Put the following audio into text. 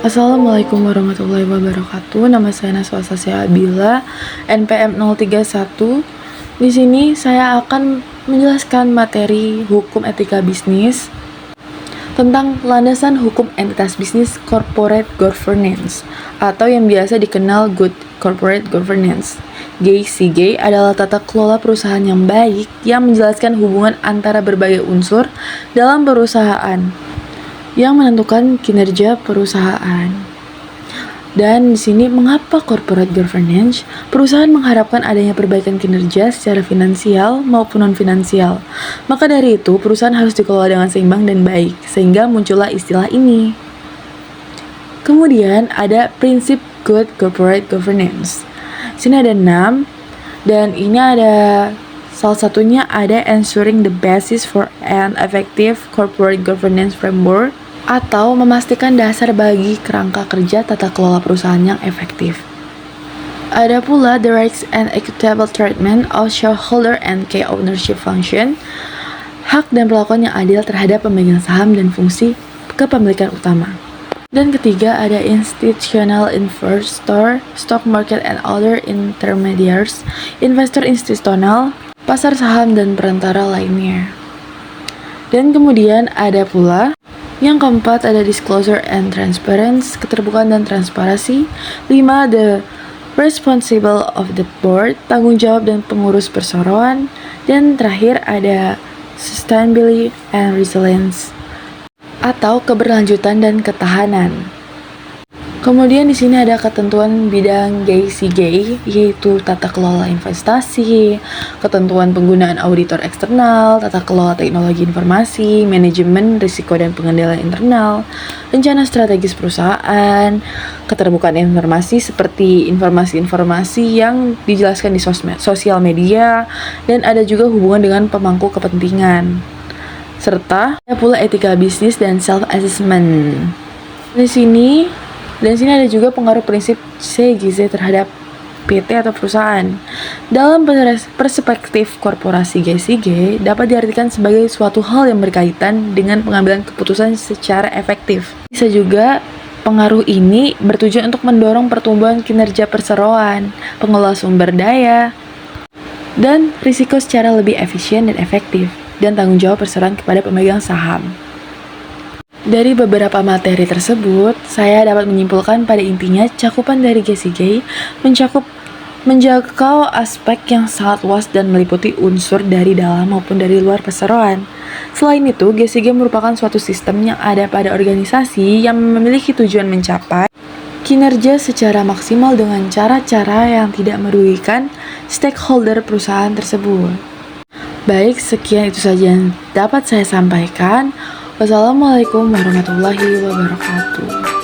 Assalamualaikum warahmatullahi wabarakatuh. Nama saya Naswa Sasya Abila, NPM 031. Di sini saya akan menjelaskan materi hukum etika bisnis tentang landasan hukum entitas bisnis corporate governance atau yang biasa dikenal Good Corporate Governance. GCG adalah tata kelola perusahaan yang baik yang menjelaskan hubungan antara berbagai unsur dalam perusahaan yang menentukan kinerja perusahaan. Dan di sini mengapa corporate governance? Perusahaan mengharapkan adanya perbaikan kinerja secara finansial maupun non-finansial. Maka dari itu, perusahaan harus dikelola dengan seimbang dan baik, sehingga muncullah istilah ini. Kemudian ada prinsip good corporate governance. Di sini ada 6, dan ini ada salah satunya ada ensuring the basis for an effective corporate governance framework, atau memastikan dasar bagi kerangka kerja tata kelola perusahaan yang efektif. Ada pula the rights and equitable treatment of shareholder and key ownership function, hak dan perlakuan yang adil terhadap pemegang saham dan fungsi kepemilikan utama. Dan ketiga ada institutional investor, stock market and other intermediaries, investor institusional, pasar saham dan perantara lainnya. Dan kemudian ada pula yang keempat ada disclosure and transparency, keterbukaan dan transparansi. 5. The responsible of the board, tanggung jawab dan pengurus perseroan. Dan terakhir ada sustainability and resilience, atau keberlanjutan dan ketahanan. Kemudian di sini ada ketentuan bidang GCG, yaitu tata kelola investasi, ketentuan penggunaan auditor eksternal, tata kelola teknologi informasi, manajemen risiko dan pengendalian internal, rencana strategis perusahaan, keterbukaan informasi seperti informasi-informasi yang dijelaskan di sosial media, dan ada juga hubungan dengan pemangku kepentingan. Serta ada pula etika bisnis dan self-assessment. Di sini ada juga pengaruh prinsip CGZ terhadap PT atau perusahaan. Dalam perspektif korporasi, GCG dapat diartikan sebagai suatu hal yang berkaitan dengan pengambilan keputusan secara efektif. Bisa juga pengaruh ini bertujuan untuk mendorong pertumbuhan kinerja perseroan, pengelola sumber daya, dan risiko secara lebih efisien dan efektif, dan tanggung jawab perseroan kepada pemegang saham. Dari beberapa materi tersebut, saya dapat menyimpulkan pada intinya cakupan dari GCG menjangkau aspek yang sangat luas dan meliputi unsur dari dalam maupun dari luar perseroan. Selain itu, GCG merupakan suatu sistem yang ada pada organisasi yang memiliki tujuan mencapai kinerja secara maksimal dengan cara-cara yang tidak merugikan stakeholder perusahaan tersebut. Baik, sekian itu saja yang dapat saya sampaikan. Wassalamualaikum warahmatullahi wabarakatuh.